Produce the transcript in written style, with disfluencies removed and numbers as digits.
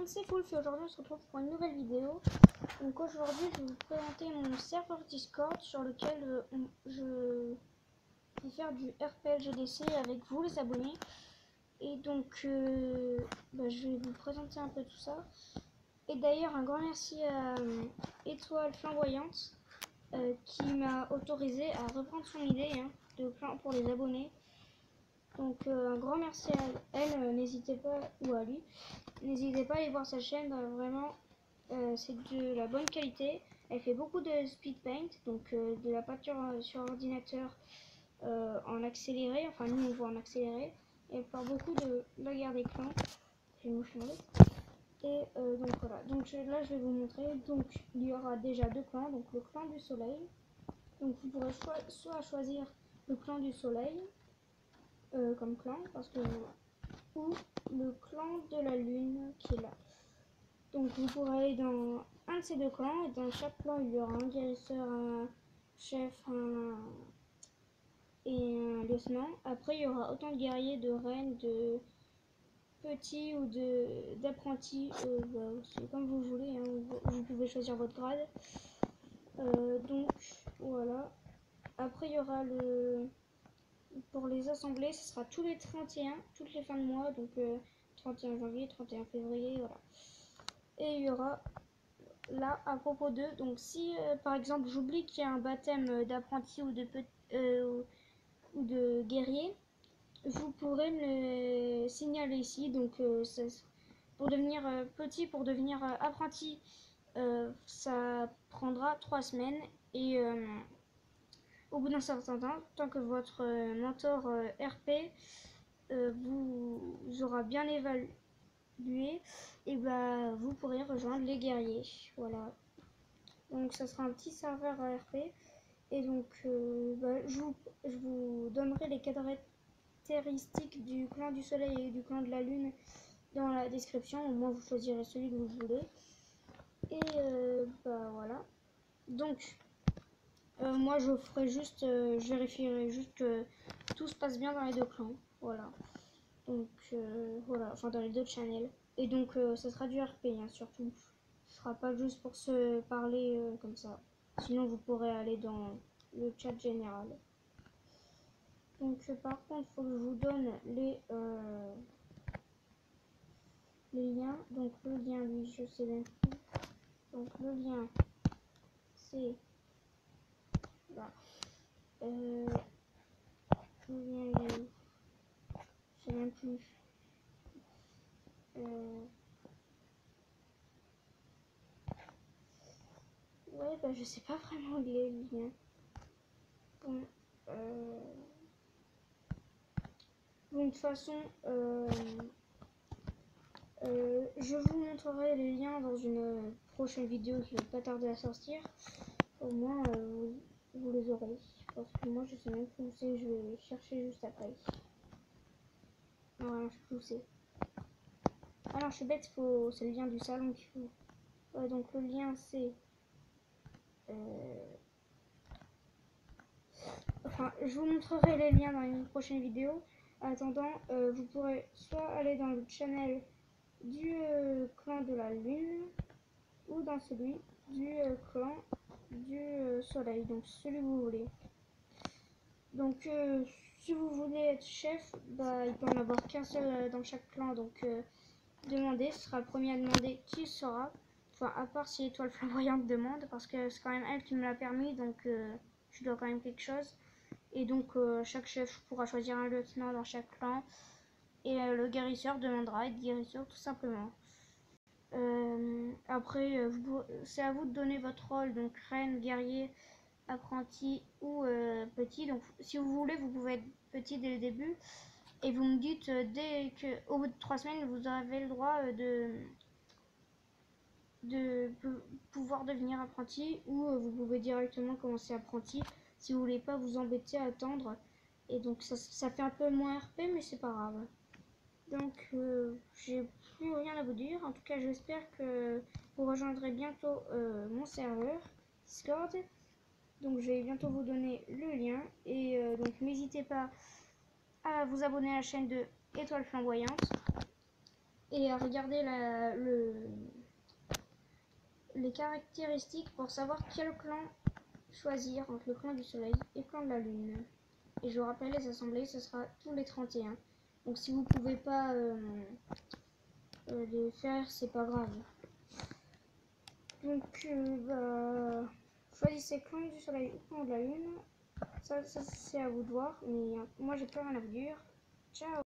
monde, c'est Fulf et aujourd'hui on se retrouve pour une nouvelle vidéo. Donc aujourd'hui je vais vous présenter mon serveur Discord sur lequel je vais faire du RPLGDC avec vous les abonnés. Et donc je vais vous présenter un peu tout ça. Et d'ailleurs un grand merci à Étoile Flamboyante qui m'a autorisé à reprendre son idée de plan pour les abonnés. Donc un grand merci à elle, n'hésitez pas, ou à lui, n'hésitez pas à aller voir sa chaîne, vraiment c'est de la bonne qualité. Elle fait beaucoup de speed paint, donc de la peinture sur ordinateur en accéléré, enfin nous on voit en accéléré, et elle fait beaucoup de la guerre des clans. J'ai une mouche mauvaise. Et donc voilà, donc là je vais vous montrer, donc il y aura déjà deux clans, donc le clan du soleil, donc vous pourrez soit choisir le clan du soleil, comme clan, parce que ou le clan de la lune qui est là. Donc vous pourrez aller dans un de ces deux clans et dans chaque clan il y aura un guérisseur, un chef, et un lieutenant. Après il y aura autant de guerriers, de reines, de petits ou d'apprentis, c'est comme vous voulez, vous pouvez choisir votre grade. Donc voilà. Après il y aura pour les assemblées, ce sera tous les 31, toutes les fins de mois, donc 31 janvier, 31 février, voilà. Et il y aura là, à propos d'eux, donc si par exemple j'oublie qu'il y a un baptême d'apprenti ou de guerrier, vous pourrez me le signaler ici. Donc pour devenir petit, pour devenir apprenti, ça prendra 3 semaines et au bout d'un certain temps, tant que votre mentor RP vous aura bien évalué, et vous pourrez rejoindre les guerriers. Voilà. Donc ça sera un petit serveur RP. Et donc je vous donnerai les caractéristiques du clan du soleil et du clan de la lune dans la description. Au moins vous choisirez celui que vous voulez. Et voilà. Donc moi je ferai juste, je vérifierai juste que tout se passe bien dans les deux clans. Voilà. Donc voilà, enfin dans les deux channels. Et donc ça sera du RP surtout. Ce sera pas juste pour se parler comme ça. Sinon vous pourrez aller dans le chat général. Donc par contre il faut que je vous donne les liens. Donc le lien lui je sais même plus. Donc le lien c'est là. Le lien il est où? Je sais même plus. Ouais je sais pas vraiment où il est le lien. Bon, de toute façon je vous montrerai les liens dans une prochaine vidéo qui va pas tarder à sortir. Au moins vous les aurez. Parce que moi je sais même plus où c'est, je vais chercher juste après. Non, je sais plus où c'est. Ah non, je suis bête, c'est le lien du salon qu'il faut. Ouais, donc le lien c'est... Enfin, je vous montrerai les liens dans une prochaine vidéo. En attendant, vous pourrez soit aller dans le channel du clan de la lune ou dans celui du clan du soleil, donc celui que vous voulez. Donc si vous voulez être chef, il peut en avoir qu'un seul dans chaque clan, donc demandez, ce sera le premier à demander qui sera, enfin à part si Étoile Flamboyante demande, parce que c'est quand même elle qui me l'a permis, donc je dois quand même quelque chose. Et donc chaque chef pourra choisir un lieutenant dans chaque clan, et le guérisseur demandera être guérisseur tout simplement. Après c'est à vous de donner votre rôle, donc reine, guerrier, apprenti ou petit. Donc si vous voulez vous pouvez être petit dès le début, et vous me dites dès que au bout de 3 semaines vous avez le droit de pouvoir devenir apprenti, ou vous pouvez directement commencer apprenti si vous voulez pas vous embêter à attendre. Et donc ça fait un peu moins RP, mais c'est pas grave. Donc j'ai plus rien à vous dire. En tout cas j'espère que vous rejoindrez bientôt mon serveur Discord. Donc je vais bientôt vous donner le lien. Et donc n'hésitez pas à vous abonner à la chaîne de Étoile Flamboyante. et à regarder les caractéristiques pour savoir quel clan choisir entre le clan du soleil et le clan de la lune. Et je vous rappelle, les assemblées, ce sera tous les 31. Donc si vous pouvez pas les faire, c'est pas grave. Donc choisissez clan du soleil ou clan de la lune. Ça c'est à vous de voir, mais moi j'ai plus rien à vous dire. Ciao.